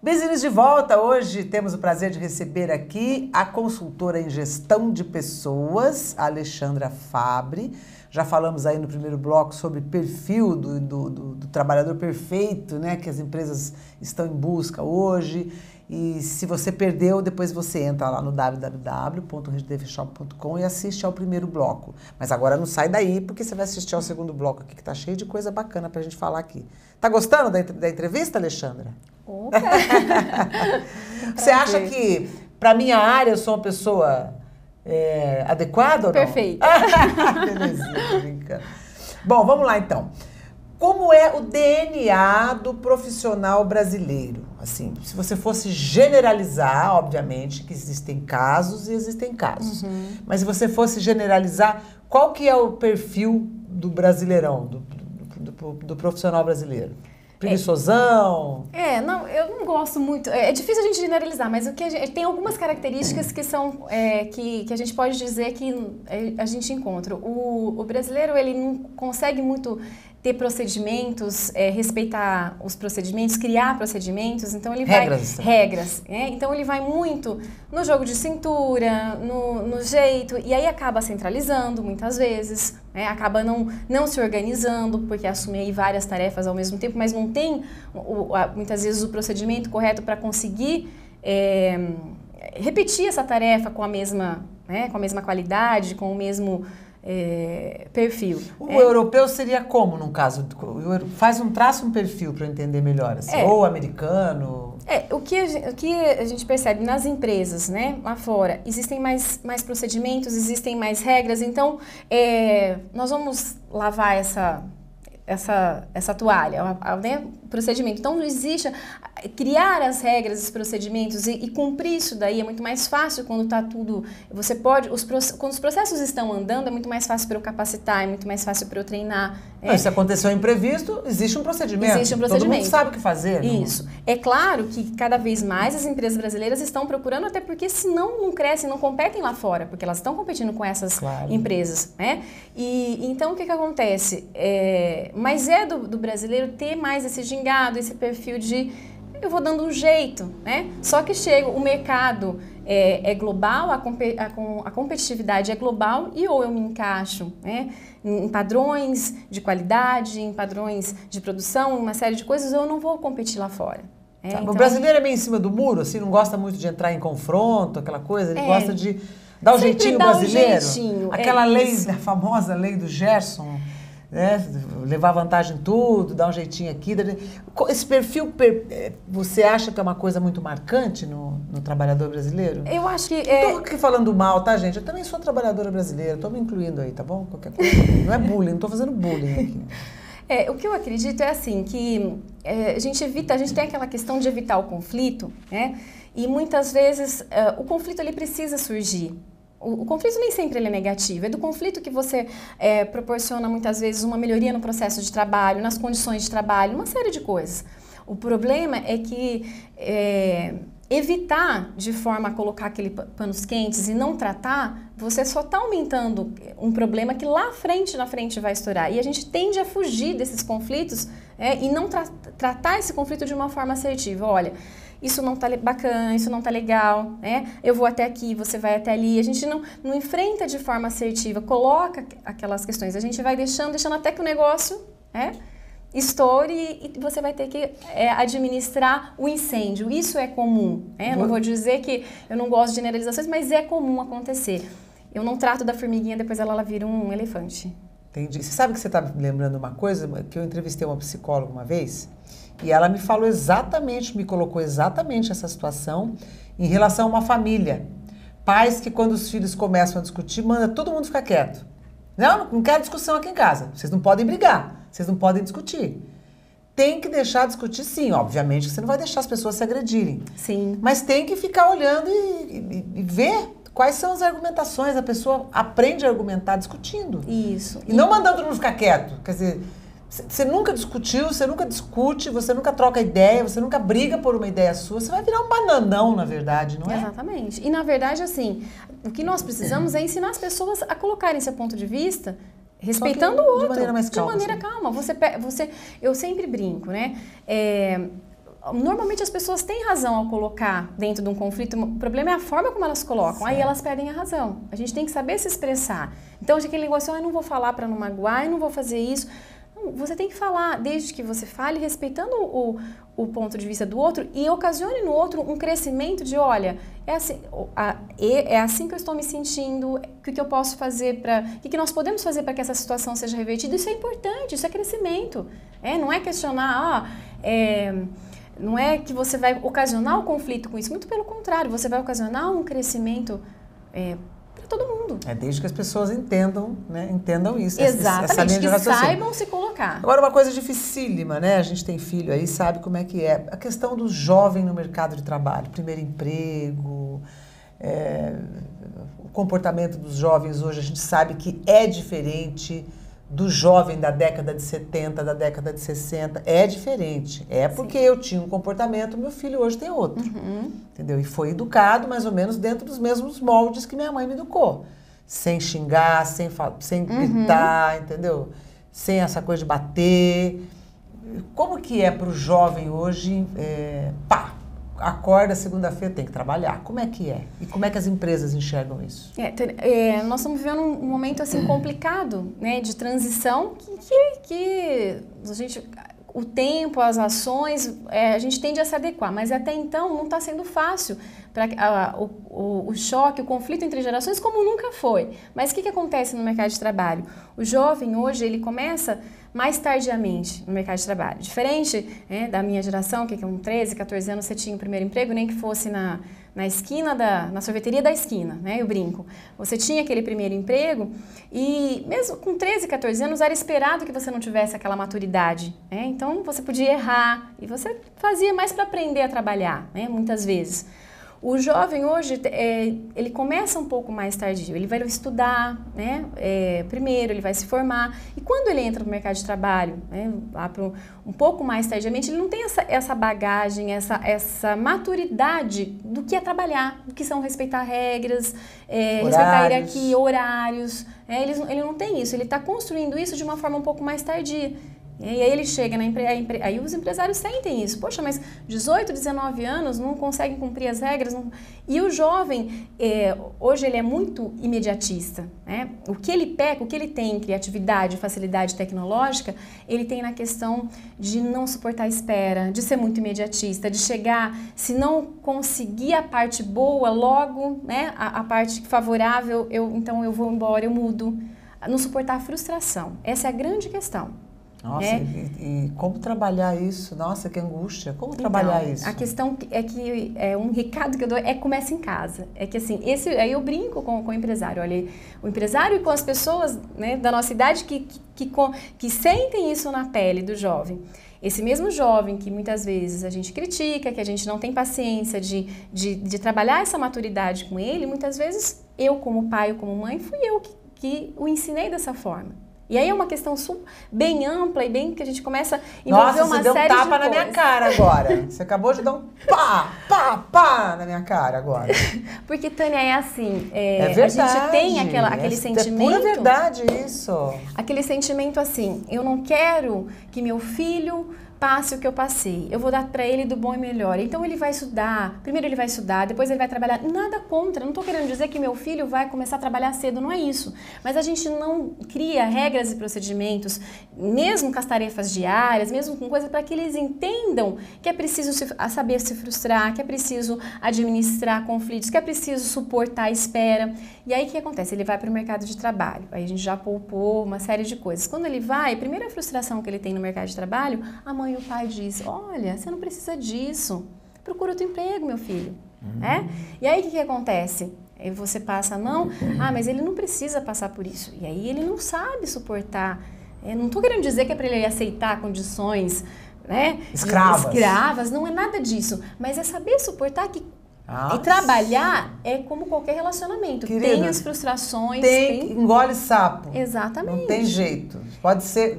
Business de volta. Hoje temos o prazer de receber aqui a consultora em gestão de pessoas, a Alexandra Fabbri. Já falamos aí no primeiro bloco sobre perfil do trabalhador perfeito, né, que as empresas estão em busca hoje. E se você perdeu, depois você entra lá no www.reddevshop.com e assiste ao primeiro bloco. Mas agora não sai daí, porque você vai assistir ao segundo bloco aqui, que tá cheio de coisa bacana pra gente falar aqui. Tá gostando da entrevista, Alexandra? Opa! Você acha que, pra minha área, eu sou uma pessoa adequada ou não? Perfeita. Belezinha, tô brincando. Bom, vamos lá então. Como é o DNA do profissional brasileiro? Assim, se você fosse generalizar, obviamente que existem casos e existem casos. Mas se você fosse generalizar, qual que é o perfil do brasileirão, do profissional brasileiro? Preguiçosão? Não, eu não gosto muito. É difícil a gente generalizar, mas o que tem algumas características que são que a gente pode dizer que a gente encontra. O brasileiro, ele não consegue muito ter procedimentos, respeitar os procedimentos, criar procedimentos, então ele regras, então ele vai muito no jogo de cintura, no jeito, e aí acaba centralizando muitas vezes, acaba não se organizando, porque assume aí várias tarefas ao mesmo tempo, mas não tem muitas vezes o procedimento correto para conseguir repetir essa tarefa com a mesma qualidade, com o mesmo perfil. O europeu seria como, num caso? Traça um perfil para eu entender melhor. Assim, ou americano? O que a gente percebe nas empresas, né, lá fora, existem mais procedimentos, existem mais regras, então nós vamos lavar essa toalha, procedimento. Então, não existe criar as regras, os procedimentos e cumprir isso daí é muito mais fácil quando está tudo... Você pode... Quando os processos estão andando, é muito mais fácil para eu capacitar, é muito mais fácil para eu treinar. Se aconteceu um imprevisto, existe um procedimento. Existe um procedimento. Todo mundo sabe o que fazer. Isso. É claro que cada vez mais as empresas brasileiras estão procurando, até porque senão não crescem, não competem lá fora, porque elas estão competindo com essas empresas, né? E então, o que acontece? Mas do brasileiro ter mais esse gingado, esse perfil de eu vou dando um jeito, né? Só que chega, o mercado é global, a competitividade é global e ou eu me encaixo, né, em padrões de qualidade, em padrões de produção, uma série de coisas, ou eu não vou competir lá fora. Então, o brasileiro é meio em cima do muro, assim, não gosta muito de entrar em confronto, aquela coisa, ele gosta de dar o jeitinho brasileiro. Aquela lei, a famosa lei do Gerson, né? Levar vantagem em tudo, dar um jeitinho aqui. Esse perfil, você acha que é uma coisa muito marcante no trabalhador brasileiro? Eu acho que... Não estou aqui falando mal, tá, gente? Eu também sou trabalhadora brasileira, estou me incluindo aí, tá bom? Qualquer coisa. Não é bullying, não estou fazendo bullying aqui. O que eu acredito é assim, que a gente tem aquela questão de evitar o conflito, né? E muitas vezes o conflito ele precisa surgir. O conflito nem sempre ele é negativo, é do conflito que você proporciona muitas vezes uma melhoria no processo de trabalho, nas condições de trabalho, uma série de coisas. O problema é que evitar de forma a colocar aquele panos quentes e não tratar, você só está aumentando um problema que lá na frente vai estourar. E a gente tende a fugir desses conflitos e não tratar esse conflito de uma forma assertiva. Olha, isso não tá bacana, isso não tá legal, né? Eu vou até aqui, você vai até ali. A gente não enfrenta de forma assertiva, coloca aquelas questões. A gente vai deixando até que o negócio estoure e você vai ter que administrar o incêndio. Isso é comum, né? Não vou dizer que eu não gosto de generalizações, mas é comum acontecer. Eu não trato da formiguinha, depois ela vira um elefante. Entendi. Você sabe que você está me lembrando uma coisa? Que eu entrevistei uma psicóloga uma vez e ela me falou me colocou exatamente essa situação em relação a uma família. Pais que quando os filhos começam a discutir, manda todo mundo ficar quieto. Não quero discussão aqui em casa. Vocês não podem brigar, vocês não podem discutir. Tem que deixar discutir sim, obviamente que você não vai deixar as pessoas se agredirem. Sim. Mas tem que ficar olhando e ver quais são as argumentações. A pessoa aprende a argumentar discutindo. Isso. E não mandando todo mundo ficar quieto. Quer dizer, você nunca discutiu, você nunca discute, você nunca troca ideia, você nunca briga por uma ideia sua. Você vai virar um bananão, na verdade, não é? Exatamente. E, na verdade, assim, o que nós precisamos é ensinar as pessoas a colocarem seu ponto de vista respeitando o outro. De maneira mais calma. De maneira calma. Eu sempre brinco, né? Normalmente as pessoas têm razão ao colocar dentro de um conflito, o problema é a forma como elas colocam, certo. Aí elas perdem a razão. A gente tem que saber se expressar. Então, aquele negócio, eu não vou falar para não magoar, eu não vou fazer isso. Não, você tem que falar, desde que você fale, respeitando o ponto de vista do outro e ocasione no outro um crescimento de, olha, é assim que eu estou me sentindo, o que eu posso fazer o que nós podemos fazer para que essa situação seja revertida. Isso é importante, isso é crescimento. Não é questionar, não é que você vai ocasionar o conflito com isso, muito pelo contrário, você vai ocasionar um crescimento para todo mundo. Desde que as pessoas entendam, né? Entendam isso. Exatamente, essa linha de raciocínio. Saibam se colocar. Agora, uma coisa dificílima, né? A gente tem filho aí, sabe como é que é. A questão do jovem no mercado de trabalho, primeiro emprego, o comportamento dos jovens hoje, a gente sabe que é diferente do jovem da década de 70, da década de 60, é diferente. Porque eu tinha um comportamento, meu filho hoje tem outro. Entendeu? E foi educado mais ou menos dentro dos mesmos moldes que minha mãe me educou. Sem xingar, sem gritar, entendeu? Sem essa coisa de bater. Como que é para o jovem hoje, acorda segunda-feira, tem que trabalhar. Como é que é? E como é que as empresas enxergam isso? Nós estamos vivendo um momento assim complicado, né, de transição que a gente, o tempo, as ações, a gente tende a se adequar, mas até então não está sendo fácil para o choque, o conflito entre gerações como nunca foi. Mas o que acontece no mercado de trabalho? O jovem hoje, ele começa mais tardiamente no mercado de trabalho. Diferente da minha geração, que com 13, 14 anos você tinha o primeiro emprego, nem que fosse na esquina, na sorveteria da esquina, né? Eu brinco. Você tinha aquele primeiro emprego e mesmo com 13, 14 anos era esperado que você não tivesse aquela maturidade, né? Então você podia errar e você fazia mais para aprender a trabalhar, né? Muitas vezes. O jovem hoje, ele começa um pouco mais tardio, ele vai estudar, né? Primeiro, ele vai se formar, e quando ele entra no mercado de trabalho, né? Um pouco mais tardiamente, ele não tem essa bagagem, essa maturidade do que é trabalhar, do que são respeitar regras, respeitar a hierarquia, horários, ele não tem isso, ele está construindo isso de uma forma um pouco mais tardia. E aí ele chega na empresa, aí os empresários sentem isso. Poxa, mas 18, 19 anos não conseguem cumprir as regras. E o jovem, hoje ele é muito imediatista, né? O que ele peca, o que ele tem em criatividade, facilidade tecnológica, ele tem na questão de não suportar a espera, de ser muito imediatista, de chegar, se não conseguir a parte boa logo, né? A parte favorável, então eu vou embora, eu mudo. Não suportar a frustração. Essa é a grande questão. Nossa, e como trabalhar isso? Nossa, que angústia. Como trabalhar isso? A questão é que um recado que eu dou começa em casa. É que assim, aí eu brinco com o empresário. Olha, o empresário e com as pessoas, né, da nossa idade que sentem isso na pele do jovem. Esse mesmo jovem que muitas vezes a gente critica, que a gente não tem paciência de trabalhar essa maturidade com ele, muitas vezes eu como pai ou como mãe fui eu que o ensinei dessa forma. E aí é uma questão bem ampla e bem que a gente começa a envolver uma série de coisas. Nossa, você deu um tapa na minha cara agora. Você acabou de dar um pá na minha cara agora. Porque, Tânia, é assim, verdade, a gente tem aquele sentimento... É pura verdade isso. Aquele sentimento assim, eu não quero que meu filho passe o que eu passei, eu vou dar para ele do bom e melhor. Então ele vai estudar, primeiro ele vai estudar, depois ele vai trabalhar. Nada contra, não estou querendo dizer que meu filho vai começar a trabalhar cedo, não é isso. Mas a gente não cria regras e procedimentos, mesmo com as tarefas diárias, mesmo com coisas para que eles entendam que é preciso saber se frustrar, que é preciso administrar conflitos, que é preciso suportar a espera. E aí o que acontece? Ele vai para o mercado de trabalho, aí a gente já poupou uma série de coisas. Quando ele vai, a primeira frustração que ele tem no mercado de trabalho, a mãe e o pai dizem, olha, você não precisa disso, procura outro emprego, meu filho. E aí o que acontece? Aí você passa, mas ele não precisa passar por isso. E aí ele não sabe suportar. Eu não estou querendo dizer que é para ele aceitar condições, né, escravas, não é nada disso. Mas é saber suportar que e trabalhar é como qualquer relacionamento. Querida, tem as frustrações. Engole sapo. Exatamente. Não tem jeito.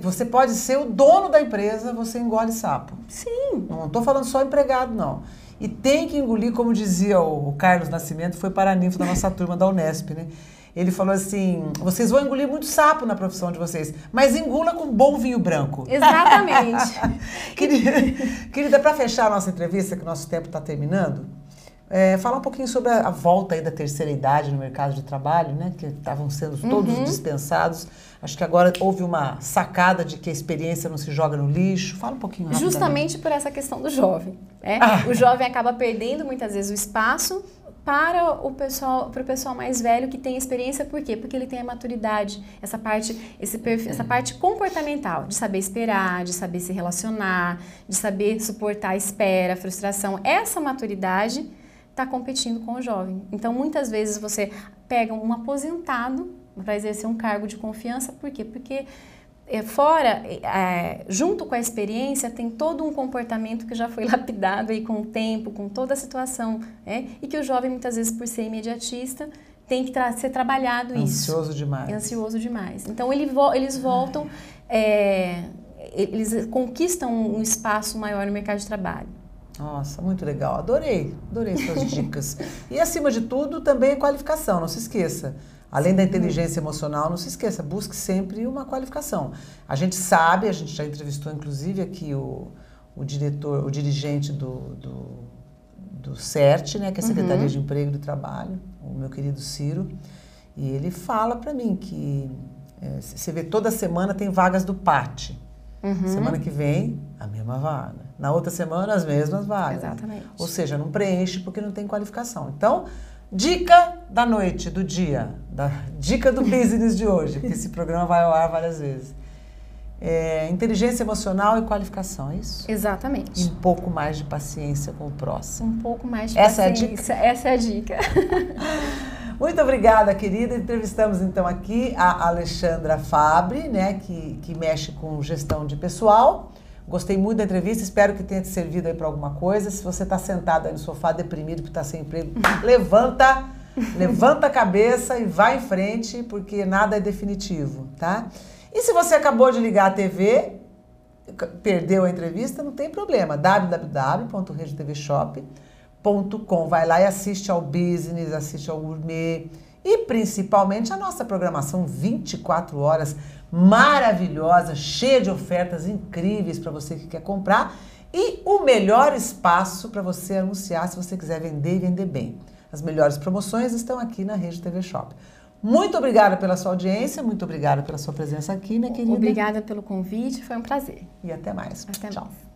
Você pode ser o dono da empresa, você engole sapo. Sim. Não estou falando só empregado, não. E tem que engolir, como dizia o Carlos Nascimento, foi paraninfo da nossa turma da Unesp, né? Ele falou assim, vocês vão engolir muito sapo na profissão de vocês, mas engula com bom vinho branco. Exatamente. Querida, para fechar a nossa entrevista, que o nosso tempo está terminando, falar um pouquinho sobre a volta aí da terceira idade no mercado de trabalho, né? Que estavam sendo todos dispensados. Acho que agora houve uma sacada de que a experiência não se joga no lixo. Fala um pouquinho rapidamente. Justamente por essa questão do jovem. O jovem acaba perdendo muitas vezes o espaço para o pessoal mais velho que tem experiência. Por quê? Porque ele tem a maturidade, essa parte comportamental, de saber esperar, de saber se relacionar, de saber suportar a espera, a frustração. Essa maturidade está competindo com o jovem. Então, muitas vezes você pega um aposentado para exercer um cargo de confiança. Por quê? Porque junto com a experiência, tem todo um comportamento que já foi lapidado aí com o tempo, com toda a situação, e que o jovem, muitas vezes, por ser imediatista, tem que ser trabalhado isso. Ansioso demais. Ansioso demais. Então, eles voltam, eles conquistam um espaço maior no mercado de trabalho. Nossa, muito legal. Adorei suas dicas. E, acima de tudo, também a qualificação, não se esqueça. Além da inteligência emocional, não se esqueça, busque sempre uma qualificação. A gente sabe, a gente já entrevistou inclusive aqui o dirigente do CERT, né, que é a Secretaria de Emprego e do Trabalho, o meu querido Ciro, e ele fala para mim que você vê toda semana tem vagas do PAT. Semana que vem, a mesma vaga. Na outra semana, as mesmas vagas. Exatamente. Ou seja, não preenche porque não tem qualificação. Então, dica da noite, do dia, dica do business de hoje, porque esse programa vai ao ar várias vezes. Inteligência emocional e qualificação, é isso? Exatamente. E um pouco mais de paciência com o próximo. Um pouco mais de paciência. Essa é a dica. Muito obrigada, querida. Entrevistamos então aqui a Alexandra Fabbri, né, que mexe com gestão de pessoal. Gostei muito da entrevista, espero que tenha te servido aí para alguma coisa. Se você está sentado aí no sofá deprimido porque está sem emprego, levanta a cabeça e vai em frente, porque nada é definitivo, tá? E se você acabou de ligar a TV, perdeu a entrevista, não tem problema. www.redetvshop.com. Vai lá e assiste ao Business, assiste ao Gourmet e principalmente a nossa programação 24 horas maravilhosa, cheia de ofertas incríveis para você que quer comprar e o melhor espaço para você anunciar se você quiser vender e vender bem. As melhores promoções estão aqui na Rede TV Shop. Muito obrigada pela sua audiência, muito obrigada pela sua presença aqui, minha querida. Obrigada pelo convite, foi um prazer. E até mais. Até Tchau. mais.